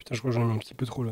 Putain, je crois que j'en ai mis un petit peu trop là.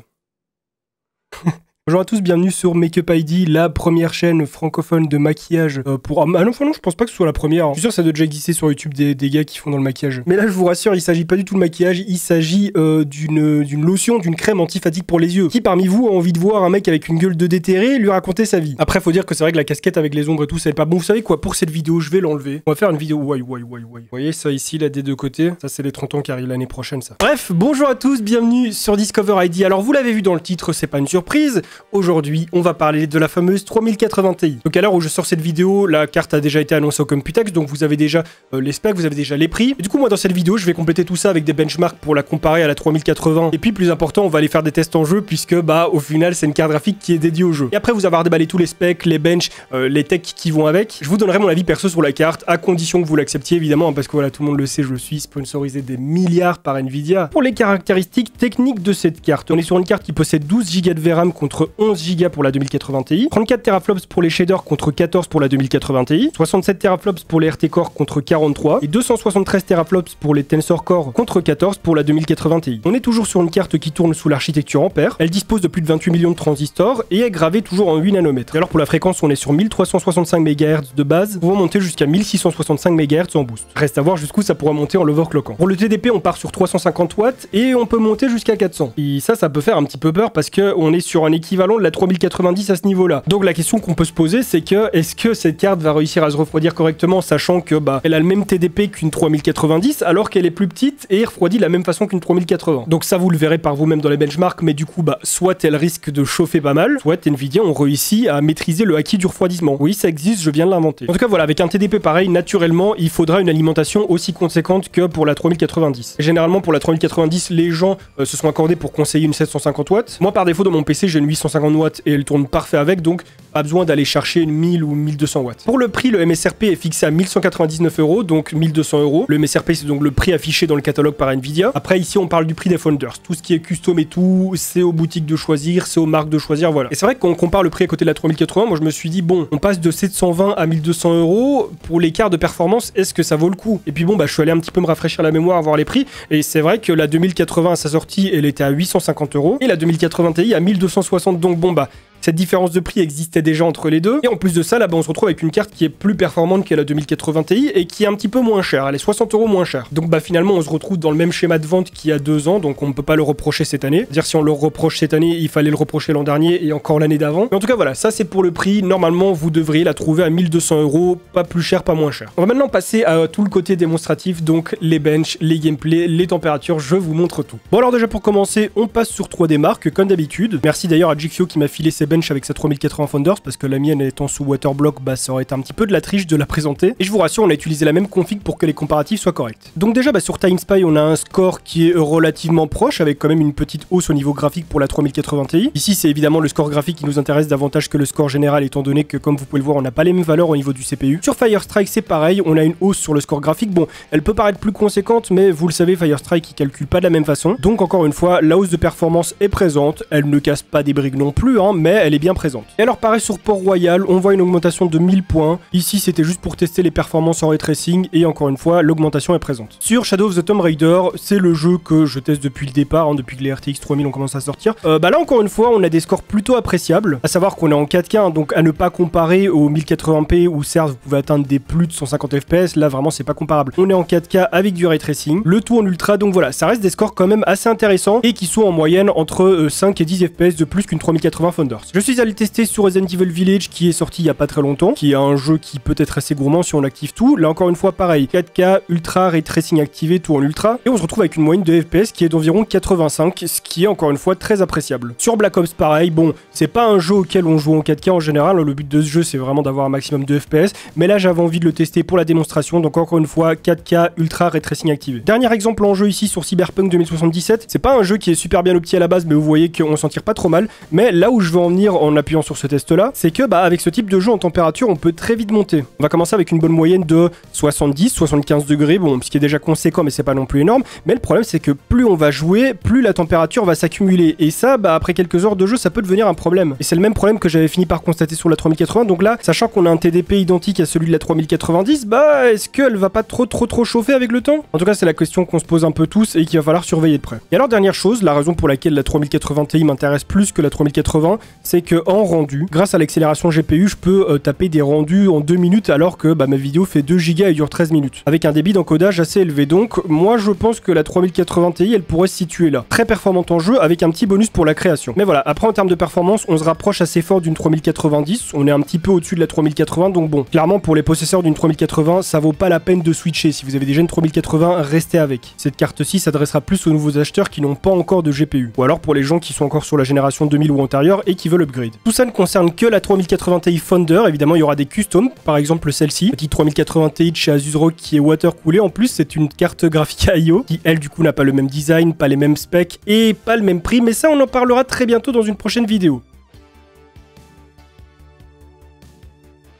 Bonjour à tous, bienvenue sur Makeup ID, la première chaîne francophone de maquillage pour... Ah non, je pense pas que ce soit la première. Je suis sûr que ça doit déjà exister sur YouTube des gars qui font dans le maquillage. Mais là, je vous rassure, il s'agit pas du tout de maquillage, il s'agit d'une lotion, d'une crème anti-fatigue pour les yeux. Qui parmi vous a envie de voir un mec avec une gueule de déterré et lui raconter sa vie? Après, faut dire que c'est vrai que la casquette avec les ombres et tout, ça n'est pas bon. Vous savez quoi, pour cette vidéo, je vais l'enlever. On va faire une vidéo... Vous voyez ça ici, là, des deux côtés? Ça, c'est les 30 ans qui arrivent l'année prochaine, ça. Bref, bonjour à tous, bienvenue sur Discover ID. Alors, vous l'avez vu dans le titre, c'est pas une surprise. Aujourd'hui, on va parler de la fameuse 3080 Ti. Donc à l'heure où je sors cette vidéo, la carte a déjà été annoncée au Computex, donc vous avez déjà les specs, vous avez déjà les prix. Et du coup, moi dans cette vidéo, je vais compléter tout ça avec des benchmarks pour la comparer à la 3080. Et puis plus important, on va aller faire des tests en jeu puisque bah au final, c'est une carte graphique qui est dédiée au jeu. Et après vous avoir déballé tous les specs, les bench, les techs qui vont avec, je vous donnerai mon avis perso sur la carte, à condition que vous l'acceptiez évidemment, parce que voilà, tout le monde le sait, je suis sponsorisé des milliards par Nvidia. Pour les caractéristiques techniques de cette carte, on est sur une carte qui possède 12 Go de VRAM contre 11 Go pour la 2080 Ti, 34 teraflops pour les shaders contre 14 pour la 2080 Ti, 67 teraflops pour les RT Core contre 43 et 273 teraflops pour les Tensor Core contre 14 pour la 2080 Ti. On est toujours sur une carte qui tourne sous l'architecture Ampère, elle dispose de plus de 28 millions de transistors et est gravée toujours en 8 nanomètres. Et alors pour la fréquence, on est sur 1365 MHz de base, pouvant monter jusqu'à 1665 MHz en boost. Reste à voir jusqu'où ça pourra monter en l'overclockant. Pour le TDP, on part sur 350 watts et on peut monter jusqu'à 400. Et ça peut faire un petit peu peur parce que on est sur un équivalent de la 3090 à ce niveau-là. Donc la question qu'on peut se poser, c'est que est-ce que cette carte va réussir à se refroidir correctement, sachant que bah elle a le même TDP qu'une 3090, alors qu'elle est plus petite et refroidit de la même façon qu'une 3080. Donc ça vous le verrez par vous-même dans les benchmarks, mais du coup bah soit elle risque de chauffer pas mal, soit Nvidia ont réussi à maîtriser le acquis du refroidissement. Oui, ça existe, je viens de l'inventer. En tout cas voilà, avec un TDP pareil, naturellement, il faudra une alimentation aussi conséquente que pour la 3090. Et généralement pour la 3090, les gens se sont accordés pour conseiller une 750 watts. Moi par défaut dans mon PC, j'ai une 850 watts et elle tourne parfait avec, donc pas besoin d'aller chercher une 1000 ou 1200 watts. Pour le prix, le MSRP est fixé à 1199 €, donc 1200 €. Le MSRP, c'est donc le prix affiché dans le catalogue par Nvidia. Après, ici, on parle du prix des Founders. Tout ce qui est custom et tout, c'est aux boutiques de choisir, c'est aux marques de choisir, voilà. Et c'est vrai que quand on compare le prix à côté de la 3080, moi je me suis dit, bon, on passe de 720 à 1200 €. Pour l'écart de performance, est-ce que ça vaut le coup? Et puis bon, bah je suis allé un petit peu me rafraîchir la mémoire, voir les prix, et c'est vrai que la 2080 à sa sortie, elle était à 850 €, et la 2080 Ti à 1260, donc bon, bah cette différence de prix existait déjà entre les deux. Et en plus de ça, là-bas, on se retrouve avec une carte qui est plus performante que la 2080 Ti et qui est un petit peu moins chère. Elle est 60 € moins chère. Donc, bah, finalement, on se retrouve dans le même schéma de vente qu'il y a 2 ans. Donc, on ne peut pas le reprocher cette année. C'est-à-dire, si on le reproche cette année, il fallait le reprocher l'an dernier et encore l'année d'avant. Mais en tout cas, voilà, ça, c'est pour le prix. Normalement, vous devriez la trouver à 1200 €. Pas plus cher, pas moins cher. On va maintenant passer à tout le côté démonstratif. Donc, les benches, les gameplays, les températures. Je vous montre tout. Bon, alors déjà, pour commencer, on passe sur 3D Mark, comme d'habitude. Merci d'ailleurs à Jikyo qui m'a filé ses benches avec sa 3080 Founders, parce que la mienne étant sous Waterblock, bah ça aurait été un petit peu de la triche de la présenter. Et je vous rassure, on a utilisé la même config pour que les comparatifs soient corrects. Donc déjà, bah, sur TimeSpy, on a un score qui est relativement proche, avec quand même une petite hausse au niveau graphique pour la 3080 Ti. Ici, c'est évidemment le score graphique qui nous intéresse davantage que le score général, étant donné que, comme vous pouvez le voir, on n'a pas les mêmes valeurs au niveau du CPU. Sur Firestrike, c'est pareil, on a une hausse sur le score graphique. Bon, elle peut paraître plus conséquente, mais vous le savez, Firestrike, il calcule pas de la même façon. Donc encore une fois, la hausse de performance est présente. Elle ne casse pas des briques non plus, hein, mais elle est bien présente. Et alors pareil sur Port-Royal, on voit une augmentation de 1000 points. Ici, c'était juste pour tester les performances en ray tracing et encore une fois, l'augmentation est présente. Sur Shadow of the Tomb Raider, c'est le jeu que je teste depuis le départ, hein, depuis que les RTX 3000 ont commencé à sortir. Bah là, encore une fois, on a des scores plutôt appréciables, à savoir qu'on est en 4K, hein, donc à ne pas comparer au 1080p où certes, vous pouvez atteindre des plus de 150 FPS, là vraiment, c'est pas comparable. On est en 4K avec du ray tracing, le tout en ultra, donc voilà, ça reste des scores quand même assez intéressants et qui sont en moyenne entre 5 et 10 FPS de plus qu'une 3080 Founders. Je suis allé tester sur Resident Evil Village qui est sorti il y a pas très longtemps, qui est un jeu qui peut être assez gourmand si on active tout. Là encore une fois pareil, 4K, ultra, ray tracing activé, tout en ultra, et on se retrouve avec une moyenne de FPS qui est d'environ 85, ce qui est encore une fois très appréciable. Sur Black Ops pareil, bon, c'est pas un jeu auquel on joue en 4K en général, le but de ce jeu c'est vraiment d'avoir un maximum de FPS, mais là j'avais envie de le tester pour la démonstration, donc encore une fois 4K, ultra, ray tracing activé. Dernier exemple en jeu ici sur Cyberpunk 2077, c'est pas un jeu qui est super bien opti à la base, mais vous voyez qu'on s'en tire pas trop mal, mais là où je veux en venir venir en appuyant sur ce test-là, c'est que bah, avec ce type de jeu en température, on peut très vite monter. On va commencer avec une bonne moyenne de 70-75 degrés, bon, ce qui est déjà conséquent, mais c'est pas non plus énorme. Mais le problème, c'est que plus on va jouer, plus la température va s'accumuler. Et ça, bah, après quelques heures de jeu, ça peut devenir un problème. Et c'est le même problème que j'avais fini par constater sur la 3080. Donc là, sachant qu'on a un TDP identique à celui de la 3090, bah, est-ce qu'elle va pas trop chauffer avec le temps? En tout cas, c'est la question qu'on se pose un peu tous et qu'il va falloir surveiller de près. Et alors, dernière chose, la raison pour laquelle la 3080 Ti m'intéresse plus que la 3080, c'est que en rendu, grâce à l'accélération GPU, je peux taper des rendus en 2 minutes alors que bah, ma vidéo fait 2 Go et dure 13 minutes. Avec un débit d'encodage assez élevé. Donc, moi, je pense que la 3080 Ti, elle pourrait se situer là. Très performante en jeu avec un petit bonus pour la création. Mais voilà, après en termes de performance, on se rapproche assez fort d'une 3090. On est un petit peu au-dessus de la 3080. Donc bon, clairement, pour les possesseurs d'une 3080, ça vaut pas la peine de switcher. Si vous avez déjà une 3080, restez avec. Cette carte-ci s'adressera plus aux nouveaux acheteurs qui n'ont pas encore de GPU. Ou alors pour les gens qui sont encore sur la génération 2000 ou antérieure et qui veulent upgrade. Tout ça ne concerne que la 3080 Ti Founder. Évidemment, il y aura des customs, par exemple celle-ci. Petite 3080 Ti de chez Asus ROG qui est water-coolée. En plus, c'est une carte graphique IO qui, elle, du coup, n'a pas le même design, pas les mêmes specs et pas le même prix. Mais ça, on en parlera très bientôt dans une prochaine vidéo.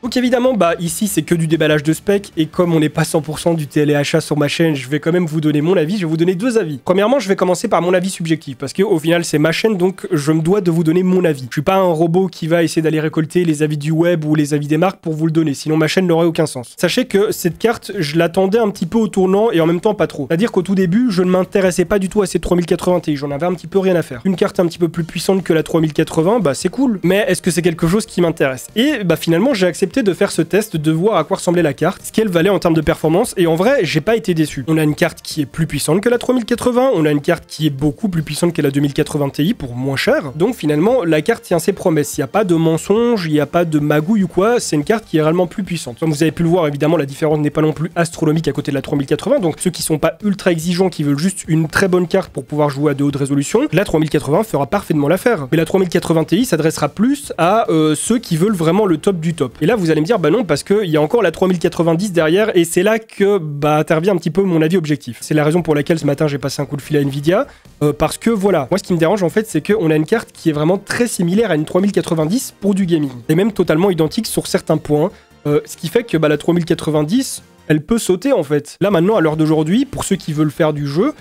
Donc évidemment, bah ici c'est que du déballage de spec et comme on n'est pas 100% du téléachat sur ma chaîne, je vais quand même vous donner mon avis, je vais vous donner deux avis. Premièrement, je vais commencer par mon avis subjectif parce qu'au final c'est ma chaîne donc je me dois de vous donner mon avis. Je suis pas un robot qui va essayer d'aller récolter les avis du web ou les avis des marques pour vous le donner, sinon ma chaîne n'aurait aucun sens. Sachez que cette carte, je l'attendais un petit peu au tournant et en même temps pas trop. C'est-à-dire qu'au tout début, je ne m'intéressais pas du tout à cette 3080 Ti, j'en avais un petit peu rien à faire. Une carte un petit peu plus puissante que la 3080, bah c'est cool, mais est-ce que c'est quelque chose qui m'intéresse? Et bah finalement j'ai accepté de faire ce test, de voir à quoi ressemblait la carte, ce qu'elle valait en termes de performance, et en vrai, j'ai pas été déçu. On a une carte qui est plus puissante que la 3080, on a une carte qui est beaucoup plus puissante que la 2080 Ti pour moins cher, donc finalement, la carte tient ses promesses. Il n'y a pas de mensonge, il n'y a pas de magouille ou quoi, c'est une carte qui est réellement plus puissante. Comme vous avez pu le voir, évidemment, la différence n'est pas non plus astronomique à côté de la 3080, donc ceux qui sont pas ultra exigeants, qui veulent juste une très bonne carte pour pouvoir jouer à de hautes résolutions, la 3080 fera parfaitement l'affaire. Mais la 3080 Ti s'adressera plus à ceux qui veulent vraiment le top du top. Et là, vous allez me dire, bah non, parce qu'il y a encore la 3090 derrière, et c'est là que bah intervient un petit peu mon avis objectif. C'est la raison pour laquelle ce matin j'ai passé un coup de fil à Nvidia, parce que voilà, moi ce qui me dérange en fait, c'est qu'on a une carte qui est vraiment très similaire à une 3090 pour du gaming, et même totalement identique sur certains points, ce qui fait que bah, la 3090, elle peut sauter en fait. Là maintenant, à l'heure d'aujourd'hui, pour ceux qui veulent faire du jeu,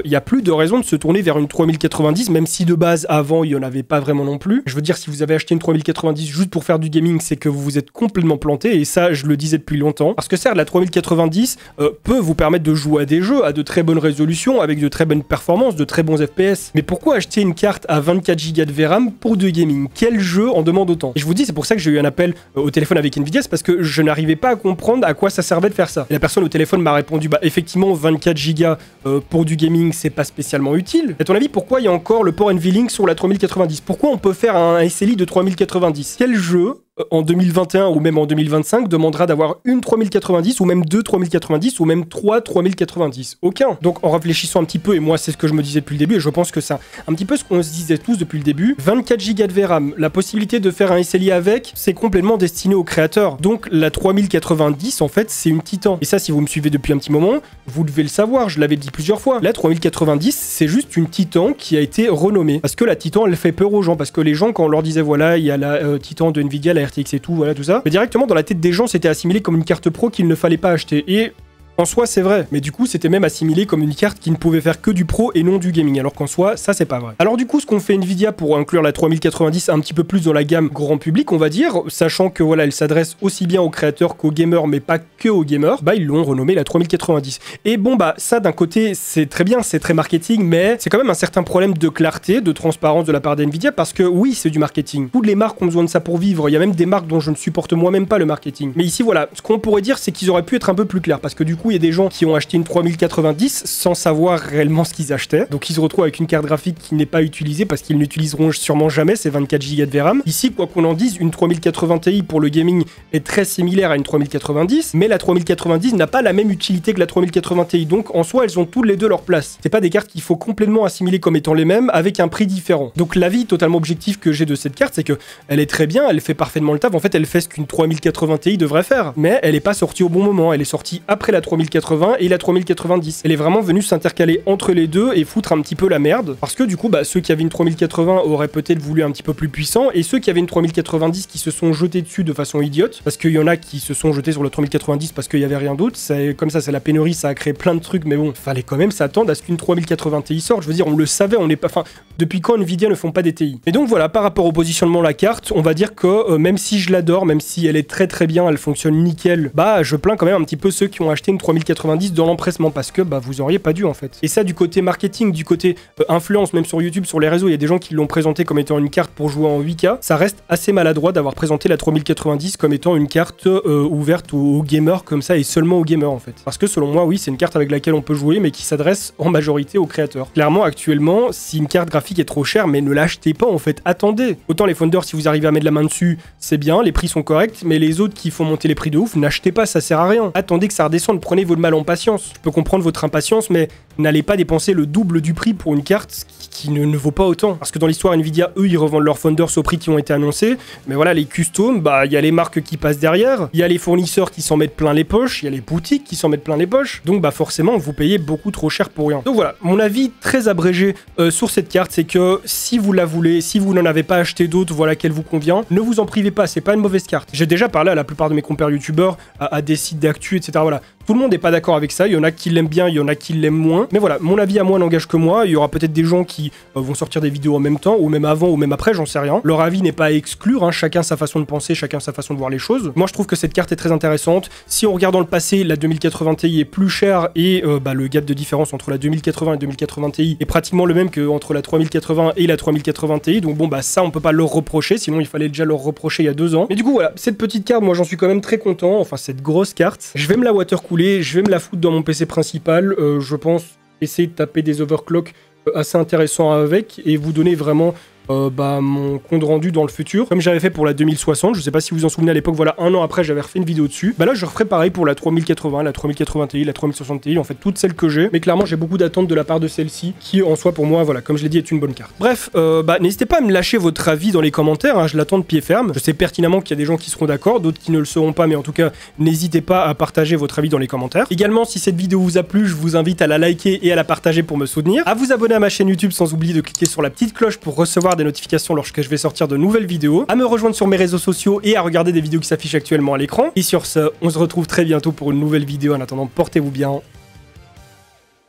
il n'y a plus de raison de se tourner vers une 3090, même si de base, avant, il n'y en avait pas vraiment non plus. Je veux dire, si vous avez acheté une 3090 juste pour faire du gaming, c'est que vous vous êtes complètement planté, et ça, je le disais depuis longtemps. Parce que certes, la 3090 peut vous permettre de jouer à des jeux à de très bonnes résolutions, avec de très bonnes performances, de très bons FPS. Mais pourquoi acheter une carte à 24 Go de VRAM pour du gaming? Quel jeu en demande autant? Et je vous dis, c'est pour ça que j'ai eu un appel au téléphone avec Nvidia, c'est parce que je n'arrivais pas à comprendre à quoi ça servait de faire ça. Et la personne au téléphone m'a répondu, bah effectivement, 24 Go pour du gaming, c'est pas spécialement utile. À ton avis, pourquoi il y a encore le port NVLink sur la 3090? Pourquoi on peut faire un SLI de 3090? Quel jeu en 2021 ou même en 2025 demandera d'avoir une 3090 ou même deux 3090 ou même trois 3090? Aucun. Donc en réfléchissant un petit peu, et moi c'est ce que je me disais depuis le début, et je pense que c'est un petit peu ce qu'on se disait tous depuis le début, 24 Go de VRAM, la possibilité de faire un SLI avec, c'est complètement destiné aux créateurs. Donc la 3090 en fait c'est une titan. Et ça, si vous me suivez depuis un petit moment, vous devez le savoir, je l'avais dit plusieurs fois. La 3090 c'est juste une titan qui a été renommée. Parce que la titan elle fait peur aux gens, parce que les gens quand on leur disait voilà il y a la titan de Nvidia, la RTX et tout, voilà tout ça, mais directement dans la tête des gens c'était assimilé comme une carte pro qu'il ne fallait pas acheter. Et en soi, c'est vrai, mais du coup, c'était même assimilé comme une carte qui ne pouvait faire que du pro et non du gaming, alors qu'en soi, ça, c'est pas vrai. Alors du coup, ce qu'on fait Nvidia pour inclure la 3090 un petit peu plus dans la gamme grand public, on va dire, sachant que voilà, elle s'adresse aussi bien aux créateurs qu'aux gamers, mais pas que aux gamers, bah ils l'ont renommée la 3090. Et bon, bah ça, d'un côté, c'est très bien, c'est très marketing, mais c'est quand même un certain problème de clarté, de transparence de la part d'Nvidia, parce que oui, c'est du marketing. Toutes les marques ont besoin de ça pour vivre, il y a même des marques dont je ne supporte moi-même pas le marketing. Mais ici, voilà, ce qu'on pourrait dire, c'est qu'ils auraient pu être un peu plus clairs, parce que du coup, il y a des gens qui ont acheté une 3090 sans savoir réellement ce qu'ils achetaient. Donc ils se retrouvent avec une carte graphique qui n'est pas utilisée parce qu'ils n'utiliseront sûrement jamais ces 24 Go de VRAM. Ici, quoi qu'on en dise, une 3080 Ti pour le gaming est très similaire à une 3090, mais la 3090 n'a pas la même utilité que la 3080 Ti. Donc en soi, elles ont toutes les deux leur place. C'est pas des cartes qu'il faut complètement assimiler comme étant les mêmes avec un prix différent. Donc l'avis totalement objectif que j'ai de cette carte, c'est que elle est très bien, elle fait parfaitement le taf. En fait, elle fait ce qu'une 3080 Ti devrait faire, mais elle n'est pas sortie au bon moment. Elle est sortie après la 3090 3080 et la 3090. Elle est vraiment venue s'intercaler entre les deux et foutre un petit peu la merde. Parce que du coup, bah, ceux qui avaient une 3080 auraient peut-être voulu un petit peu plus puissant, et ceux qui avaient une 3090 qui se sont jetés dessus de façon idiote, parce qu'il y en a qui se sont jetés sur le 3090 parce qu'il y avait rien d'autre. Comme ça, c'est la pénurie, ça a créé plein de trucs, mais bon, fallait quand même s'attendre à ce qu'une 3080 Ti sorte. Je veux dire, on le savait, on n'est pas... Enfin, depuis quand Nvidia ne font pas des TI? Et donc voilà, par rapport au positionnement de la carte, on va dire que même si je l'adore, même si elle est très très bien, elle fonctionne nickel, bah je plains quand même un petit peu ceux qui ont acheté une 3090 dans l'empressement, parce que bah vous auriez pas dû en fait. Et ça, du côté marketing, du côté influence, même sur YouTube, sur les réseaux, il y a des gens qui l'ont présenté comme étant une carte pour jouer en 8K. Ça reste assez maladroit d'avoir présenté la 3090 comme étant une carte ouverte aux gamers comme ça, et seulement aux gamers en fait. Parce que selon moi, oui, c'est une carte avec laquelle on peut jouer, mais qui s'adresse en majorité aux créateurs. Clairement, actuellement, si une carte graphique est trop chère, mais ne l'achetez pas en fait, attendez. Autant les Founders, si vous arrivez à mettre la main dessus, c'est bien, les prix sont corrects, mais les autres qui font monter les prix de ouf, n'achetez pas, ça sert à rien. Attendez que ça redescende, prenez votre mal en patience. Je peux comprendre votre impatience, mais n'allez pas dépenser le double du prix pour une carte qui ne vaut pas autant. Parce que dans l'histoire Nvidia, eux, ils revendent leurs Founders au prix qui ont été annoncés, mais voilà, les customs, bah, il y a les marques qui passent derrière, il y a les fournisseurs qui s'en mettent plein les poches, il y a les boutiques qui s'en mettent plein les poches, donc bah forcément, vous payez beaucoup trop cher pour rien. Donc voilà, mon avis très abrégé sur cette carte, c'est que si vous la voulez, si vous n'en avez pas acheté d'autres, voilà qu'elle vous convient, ne vous en privez pas, c'est pas une mauvaise carte. J'ai déjà parlé à la plupart de mes compères youtubeurs, à des sites d'actu, etc. Voilà. Tout le monde n'est pas d'accord avec ça, il y en a qui l'aiment bien, il y en a qui l'aiment moins. Mais voilà, mon avis à moi n'engage que moi, il y aura peut-être des gens qui vont sortir des vidéos en même temps, ou même avant, ou même après, j'en sais rien. Leur avis n'est pas à exclure, hein, chacun sa façon de penser, chacun sa façon de voir les choses. Moi je trouve que cette carte est très intéressante. Si on regarde dans le passé, la 2080 Ti est plus chère, et bah, le gap de différence entre la 2080 et la 2080 Ti est pratiquement le même qu'entre la 3080 et la 3080 Ti, donc bon bah ça on peut pas leur reprocher, sinon il fallait déjà leur reprocher il y a 2 ans. Mais du coup voilà, cette petite carte, moi j'en suis quand même très content, enfin cette grosse carte. Je vais me la watercooler, je vais me la foutre dans mon PC principal, je pense essayer de taper des overclocks assez intéressants avec, et vous donner vraiment bah, mon compte rendu dans le futur, comme j'avais fait pour la 2060. Je sais pas si vous vous en souvenez, à l'époque, voilà, 1 an après, j'avais refait une vidéo dessus. Bah là, je referai pareil pour la 3080, la 3080 Ti, la 3060 Ti, en fait, toutes celles que j'ai. Mais clairement, j'ai beaucoup d'attentes de la part de celle-ci, qui, en soi, pour moi, voilà, comme je l'ai dit, est une bonne carte. Bref, bah, n'hésitez pas à me lâcher votre avis dans les commentaires, hein, je l'attends de pied ferme. Je sais pertinemment qu'il y a des gens qui seront d'accord, d'autres qui ne le seront pas, mais en tout cas, n'hésitez pas à partager votre avis dans les commentaires. Également, si cette vidéo vous a plu, je vous invite à la liker et à la partager pour me soutenir, à vous abonner à ma chaîne YouTube sans oublier de cliquer sur la petite cloche pour recevoir des notifications lorsque je vais sortir de nouvelles vidéos, à me rejoindre sur mes réseaux sociaux et à regarder des vidéos qui s'affichent actuellement à l'écran. Et sur ce, on se retrouve très bientôt pour une nouvelle vidéo. En attendant, portez-vous bien.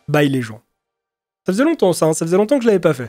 Bye les gens. Ça faisait longtemps ça, hein, ça faisait longtemps que je l'avais pas fait.